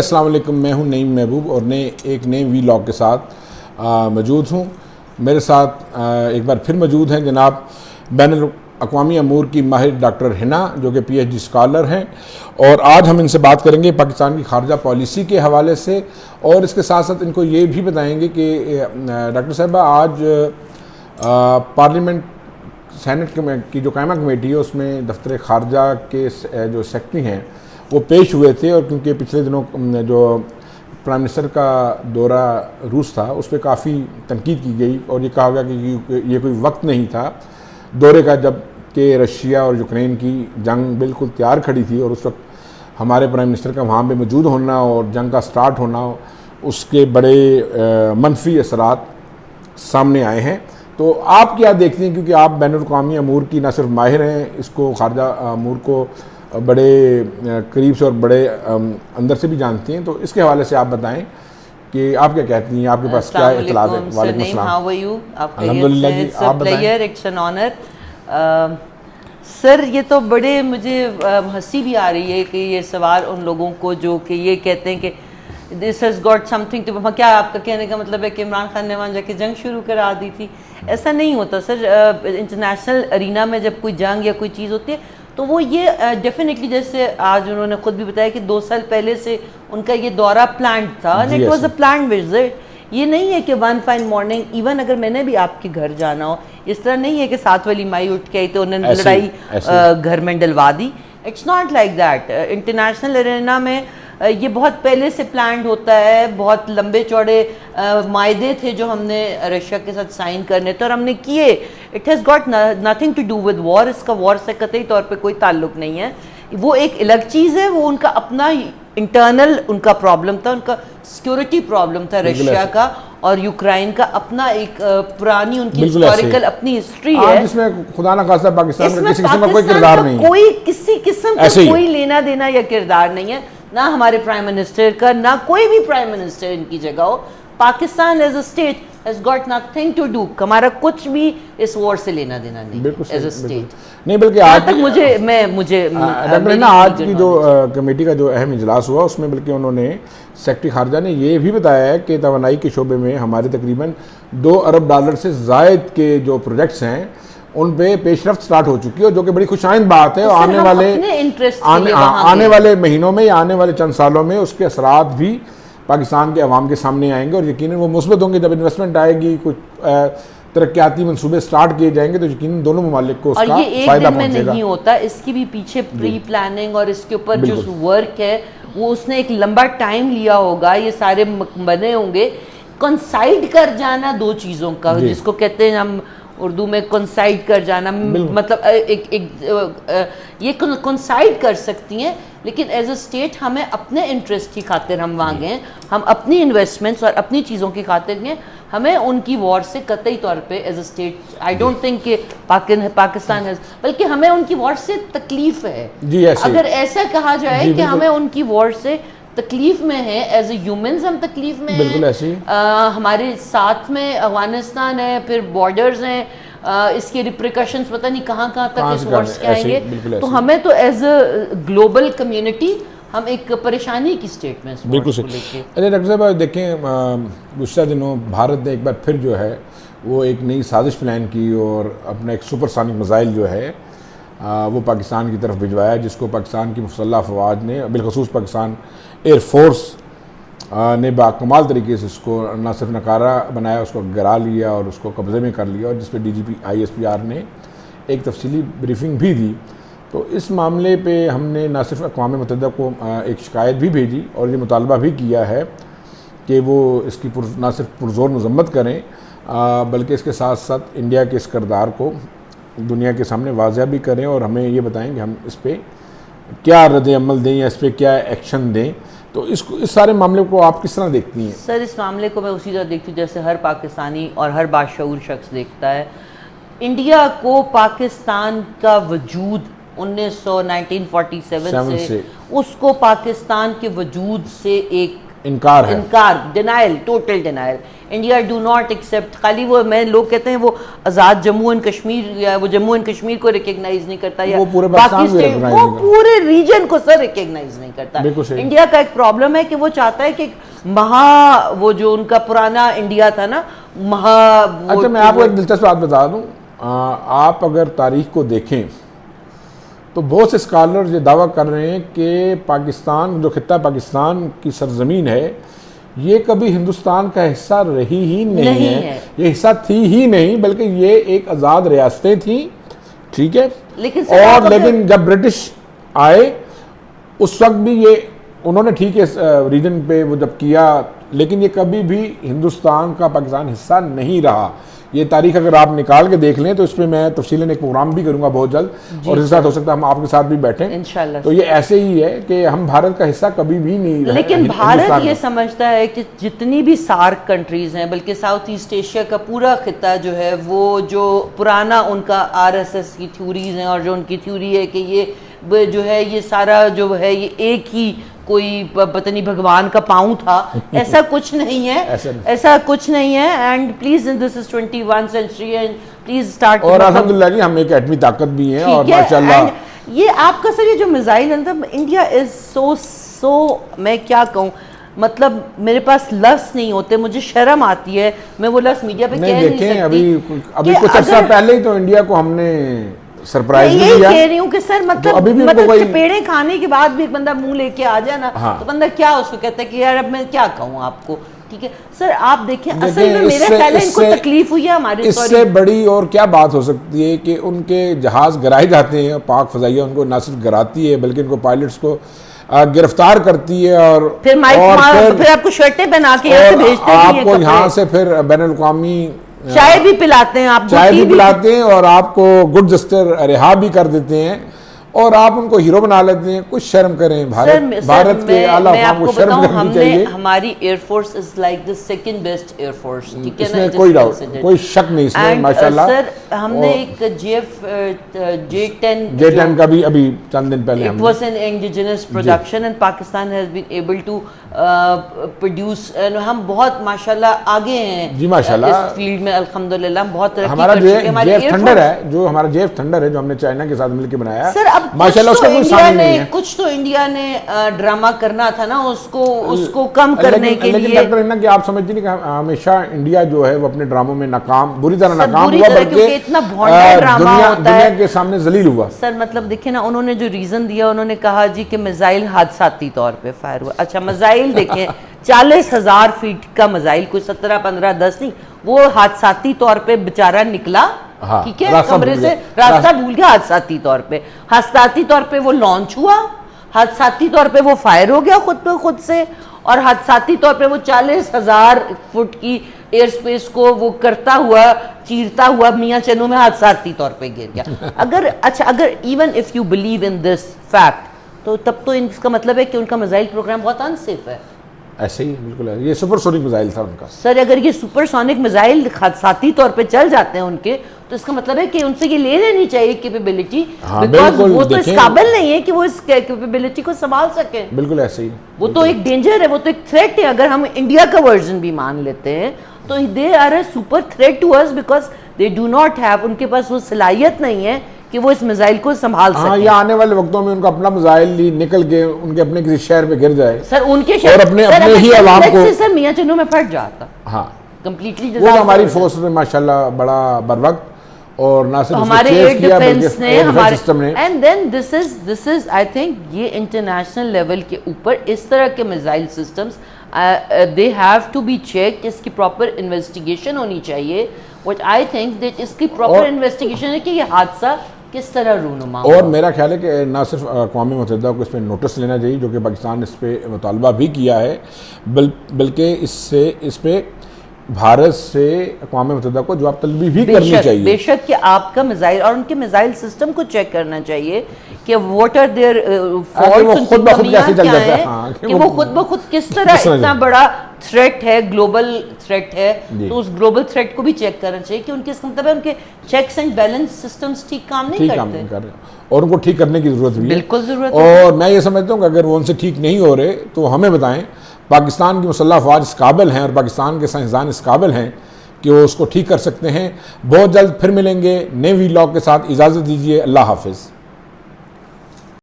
अस्सलाम वालेकुम, मैं हूं नईम महबूब और एक नए वीलॉग के साथ मौजूद हूं। मेरे साथ एक बार फिर मौजूद हैं जनाब बैनुल अक़वामी अमूर की माहिर डॉक्टर हिना, जो कि PhD स्कॉलर हैं, और आज हम इनसे बात करेंगे पाकिस्तान की खारजा पॉलिसी के हवाले से, और इसके साथ साथ इनको ये भी बताएंगे कि डॉक्टर साहबा आज पार्लियामेंट सेनेट की जो कायमा कमेटी है उसमें दफ्तर खारजा के जो सेक्रेटरी हैं वो पेश हुए थे, और क्योंकि पिछले दिनों जो प्राइम मिनिस्टर का दौरा रूस था उस पर काफ़ी तनकीद की गई और ये कहा गया कि ये कोई वक्त नहीं था दौरे का जब कि रशिया और यूक्रेन की जंग बिल्कुल तैयार खड़ी थी, और उस वक्त हमारे प्राइम मिनिस्टर का वहाँ पे मौजूद होना और जंग का स्टार्ट होना, उसके बड़े मनफी असरात सामने आए हैं। तो आप क्या देखते हैं, क्योंकि आप बैनुल अक़वामी अमूर की न सिर्फ माहिर हैं, इसको खारजा अमूर को बड़े करीब से और बड़े अंदर से भी जानती हैं, तो इसके हवाले से आप बताएं कि आप क्या कहती हैं, आपके पास क्या इत्तलात है। वालेकुम अस्सलाम। अल्हम्दुलिल्लाह जी, आप बताएं। It's an honour sir. ये तो बड़े मुझे हंसी भी आ रही है कि ये सवाल उन लोगों को जो कि ये कहते हैं कि this has got something to, क्या आपका कहने का मतलब है कि इमरान खान ने वहाँ जाके जंग शुरू करा दी थी? ऐसा नहीं होता सर। इंटरनेशनल अरीना में जब कोई जंग या कोई चीज़ होती है तो वो ये डेफिनेटली, जैसे आज उन्होंने खुद भी बताया कि 2 साल पहले से उनका ये दौरा प्लान्ड था, it was a planned visit. ये नहीं है कि वन फाइन मॉर्निंग, इवन अगर मैंने भी आपके घर जाना हो, इस तरह नहीं है कि 7 वाली माई उठ के आई तो उन्होंने लड़ाई घर में डलवा दी। It's not like that. International arena में ये बहुत पहले से प्लान्ड होता है, बहुत लंबे चौड़े मायदे थे जो हमने रशिया के साथ साइन करने थे और हमने किए। It has got nothing to do with war. इसका वॉर से कतई तौर पे कोई ताल्लुक नहीं है। वो एक अलग चीज़ है, वो उनका अपना इंटरनल उनका प्रॉब्लम था, उनका सिक्योरिटी प्रॉब्लम था रशिया का और यूक्रेन का अपना एक पुरानी उनकी हिस्टोरिकल अपनी हिस्ट्री है जिसमें खुदा ना खास्ता पाकिस्तान का किसी किस्म का कोई किरदार नहीं है, कोई किसी किस्म का कोई लेना देना या किरदार नहीं है, ना हमारे प्राइम मिनिस्टर का, ना कोई भी प्राइम मिनिस्टर इनकी जगह हो। Pakistan as a state has got nothing to do, हमारा कुछ भी इस वॉर से लेना देना नहीं एज अ स्टेट। नहीं, बल्कि आज तक मुझे डॉक्टर ना आज की जो कमेटी का जो अहम इजलास हुआ उसमें बल्कि उन्होंने सेक्रेटरी खारजा ने ये भी बताया है कि तवानाई के शोबे में हमारे तकरीबन $2 अरब से ज़ायद के जो प्रोजेक्ट्स हैं उन पे पेशरफ्त स्टार्ट हो चुकी है, जो कि बड़ी खुशाइंद बात है। और आने वाले महीनों में या आने वाले चंद सालों में उसके असरात भी पाकिस्तान के अवाम के सामने आएंगे और यकीनन वो मुस्बत होंगे। जब इन्वेस्टमेंट आएगी, कुछ तरक्याती मंसूबे स्टार्ट किए जाएंगे तो यकीनन दोनों ममालिक को उसका फायदा पहुंचेगा। और ये एक दिन में नहीं होता, इसकी भी पीछे प्री प्लानिंग और इसके ऊपर जो वर्क है वो उसने एक लंबा टाइम लिया होगा। ये सारे बने होंगे। कंसाइड कर जाना 2 चीज़ों का, जिसको कहते हैं हम उर्दू में कंसाइड कर जाना, मतलब ये कंसाइड कर सकती हैं, लेकिन एज अ स्टेट हमें अपने इंटरेस्ट की खातिर हम वहाँ गए, हम अपनी इन्वेस्टमेंट्स और अपनी चीज़ों की खातिर गए। हमें उनकी वॉर से कतई तौर पे as a state I don't think कि पाकिस्तान है, बल्कि हमें उनकी वॉर से तकलीफ है। अगर ऐसा कहा जाए कि हमें उनकी वॉर से तकलीफ में है, एज ए ह्यूमंस हम तकलीफ में हैं। हमारे साथ में अफगानिस्तान है, फिर बॉर्डर्स हैं, इसके रिप्रिकॉशंस पता नहीं कहाँ तक इस वॉर्स के आएंगे। तो हमें तो एज अ ग्लोबल कम्युनिटी हम एक परेशानी की स्टेट में बिल्कुल सही। अरे डॉक्टर साहब देखें, गुज़श्ता दिनों भारत ने एक बार फिर जो है वो एक नई साजिश प्लान की और अपना एक सुपरसोनिक मिसाइल जो है वो पाकिस्तान की तरफ भिजवाया, जिसको पाकिस्तान की मुसल्लह अफवाज ने, बिलखसूस पाकिस्तान एयरफोर्स ने बाकमाल तरीके से उसको न सिर्फ नकारा बनाया, उसको गिरा लिया और उसको कब्ज़े में कर लिया, और जिस पर DGP ISPR ने एक तफसीली ब्रीफिंग भी दी। तो इस मामले पे हमने न सिर्फ अक़वाम मुत्तहिदा को एक शिकायत भी भेजी और ये मुतालबा भी किया है कि वो इसकी न सिर्फ पुरज़ोर मज़म्मत करें, बल्कि इसके साथ साथ इंडिया के इस किरदार को दुनिया के सामने वाज़ह भी करें और हमें ये बताएं कि हम इस पर क्या रद्द-ए-अमल दें या इस पर क्या एक्शन दें। तो इस सारे मामले को आप किस तरह देखती हैं? सर, इस मामले को मैं उसी तरह देखती हूँ जैसे हर पाकिस्तानी और हर बाशऊर शख्स देखता है। इंडिया को पाकिस्तान का वजूद 1947 से उसको पाकिस्तान के वजूद से एक इनकार, denial, total denial. India do not accept, खाली वो मैं लोग कहते हैं वो आज़ाद जम्मू एंड कश्मीर या वो जम्मू एंड कश्मीर को रिकग्नाइज नहीं करता या वो पूरे बाकी स्टेट, वो पूरे रीजन को सर रिकग्नाइज नहीं करता। इंडिया का एक प्रॉब्लम है कि वो चाहता है कि वो जो उनका पुराना इंडिया था ना अच्छा मैं आपको एक दिलचस्प बात बता दूं, आप अगर तारीख को देखें तो बहुत से स्कॉलर ये दावा कर रहे हैं कि पाकिस्तान जो खित्ता पाकिस्तान की सरजमीन है ये कभी हिंदुस्तान का हिस्सा रही ही नहीं है। ये हिस्सा थी ही नहीं, बल्कि ये एक आज़ाद रियासतें थी, ठीक है। लेकिन जब ब्रिटिश आए उस वक्त भी ये उन्होंने ठीक है रीजन पे वो जब किया, लेकिन ये कभी भी हिंदुस्तान का पाकिस्तान हिस्सा नहीं रहा। ये तारीख अगर आप निकाल के देख लें तो इस पर मैं तफसीलन एक प्रोग्राम भी करूंगा बहुत जल्द, और इसके साथ हो सकता है हम आपके साथ भी बैठें इंशाल्लाह। तो ये ऐसे ही है कि हम भारत का हिस्सा कभी भी नहीं रहे। लेकिन भारत ये समझता है कि जितनी भी सार्क कंट्रीज हैं, बल्कि साउथ ईस्ट एशिया का पूरा खिता जो है, वो जो पुराना उनका RSS की थ्योरीज हैं और जो उनकी थ्योरी है कि ये जो है ये सारा जो है ये एक ही कोई पता नहीं भगवान का पाँव था, ऐसा कुछ नहीं है, ऐसा कुछ नहीं है। And please this is 21 century and please start. और अल्हम्दुलिल्लाह जी हम एक एटमी ताकत भी हैं और माशाल्लाह ये आपका सर ये जो मिसाइल है, इंडिया इज सो मैं क्या कहूँ, मतलब मेरे पास लफ्ज़ नहीं होते, मुझे शर्म आती है, मैं वो लफ्ज़ मीडिया पे कह नहीं सकती। अभी कुछ अर्सा पहले ही तो इंडिया को हमने सरप्राइज यही कह रही हूँ कि सर मतलब चपेड़े खाने के बाद भी एक बंदा मुंह लेके आ जाए ना, तो बंदा क्या उसको कहता है कि यार अब मैं क्या कहूँ आपको, ठीक है सर। आप देखें असल में मेरे ख्याल है इनको तकलीफ हुई है हमारी, इससे बड़ी और क्या बात हो सकती है कि उनके जहाज गिराए जाते हैं, पाक फजाइया उनको न सिर्फ गिराती है बल्कि उनको पायलट्स को गिरफ्तार करती है और फिर आपको शर्टें पहना के यहाँ से भेजते हैं, आपको यहाँ से फिर बैनुल-अक़वामी चाय भी पिलाते हैं, आप चाय भी पिलाते हैं और आपको गुड जस्टर रिहा भी कर देते हैं और आप उनको हीरो बना लेते हैं। कुछ शर्म करें, भारत के आला अफ़वाम को शर्म करनी चाहिए। हमारी air force is like the second best air force, ठीक है ना, इसमें कोई डाउट कोई शक नहीं इसमें माशाल्लाह। सर हमने एक J-10 का भी अभी चंद दिन पहले it was an indigenous production and Pakistan has been able to produce, हम बहुत माशाल्लाह आगे हैं जी माशाल्लाह इस फील्ड में, अल्हम्दुलिल्लाह बहुत तरक्की हमारा JF थंडर है, जो हमारा JF थंडर है जो हमने चाइना के साथ मिलकर बनाया सर। अब माशाल्लाह उसका कोई सामने नहीं है। कुछ तो इंडिया ने ड्रामा करना था ना, उसको कम करने के लिए। लेकिन डॉक्टर हिना कि आप समझती नहीं कि हमेशा इंडिया जो है वो अपने ड्रामों में नाकाम, बुरी तरह नाकाम हुआ, बल्कि इतना भोंडा ड्रामा होता है, दुनिया के सामने जलील हुआ। सर मतलब देखिए ना, उन्होंने जो रीजन दिया, उन्होंने कहा जी कि मिसाइल हादसाती तौर पे फायर हुआ। अच्छा मिसाइल देखें 40,000 फीट का मिसाइल, कोई 17, 15, 10 नहीं, वो हादसाती तौर पे बेचारा निकला, ठीक है, कमरे से रास्ता भूल गया, हादसाती तौर पे वो लॉन्च हुआ, हादसाती तौर पे वो फायर हो गया खुद से, और हादसाती तौर पे वो 40,000 फुट की एयर स्पेस को वो करता हुआ चीरता हुआ मियां चन्नू में हादसाती तौर पे गिर गया। अगर even if you believe in this fact, तो तब तो इसका मतलब है कि उनका मिसाइल प्रोग्राम बहुत अनसेफ है। ऐसे ही बिल्कुल है, ये सुपरसोनिक मिसाइल था उनका। सर अगर ये सुपरसोनिक मिसाइल हादसाती तौर पे चल जाते हैं उनके, तो इसका मतलब है कि उनसे ये ले लेनी चाहिए कैपेबिलिटी, बिकॉज़ वो तो इस काबिल नहीं है कि वो इस कैपेबिलिटी को संभाल सके। बिल्कुल ऐसे ही, वो तो एक डेंजर है, वो तो एक थ्रेट है। अगर हम इंडिया का वर्जन भी मान लेते हैं तो they are a super threat to us, because they do not have, उनके पास वो सलाहियत नहीं है कि वो इस मिसाइल को संभाल सके। या आने वाले वक्तों में उनका अपना मिसाइल निकल के उनके अपने किसी शहर पे गिर जाए, सर उनके और अपने ही अवाम को, सर मियां चन्नू में फट जाता, हाँ कंप्लीटली। वो हमारी फोर्स में माशाल्लाह बड़ा बरवक्त, और ना सिर्फ हमारे एयर डिफेंस ने, हमारे सिस्टम ने, and then this is I think ये इंटरनेशनल लेवल के ऊपर इस तरह के missile systems they have to be check, इसकी प्रॉपर इन्वेस्टिगेशन होनी चाहिए। व्हाट आई थिंक दैट इसकी प्रॉपर इन्वेस्टिगेशन है कि ये हादसा किस तरह रूनुमा। और मेरा ख्याल है कि ना सिर्फ अक़वाम मुत्तहिदा को इस पर नोटिस लेना चाहिए, जो कि पाकिस्तान इस पर मुतालबा भी किया है, बल्कि इस पर भारत से अक़वाम मुत्तहिदा को जवाब तलबी भी करनी चाहिए। बेशक कि आपका मिसाइल और उनके मिसाइल सिस्टम को चेक करना चाहिए कि व्हाट आर देयर फॉल्ट्स, खुद ब खुद कैसे चल जाता है, कि वो खुद ब खुद किस तरह इतना बड़ा थ्रेट है, ग्लोबल थ्रेट है, जी। तो उस ग्लोबल थ्रेट को भी चेक करना चाहिए कि उनके मतलब है उनके चेक्स एंड बैलेंस सिस्टम्स ठीक काम नहीं ठीक काम करते। नहीं कर रहे और उनको ठीक करने की ज़रूरत भी है। बिल्कुल ज़रूरत है। और मैं ये समझता हूँ कि अगर वो उनसे ठीक नहीं हो रहे तो हमें बताएं, पाकिस्तान की मुसल्लह अफवाज इस काबिल हैं और पाकिस्तान के साइंसदान इस काबिल हैं कि वो उसको ठीक कर सकते हैं। बहुत जल्द फिर मिलेंगे नए वीलॉग के साथ। इजाज़त दीजिए, अल्लाह हाफिज़।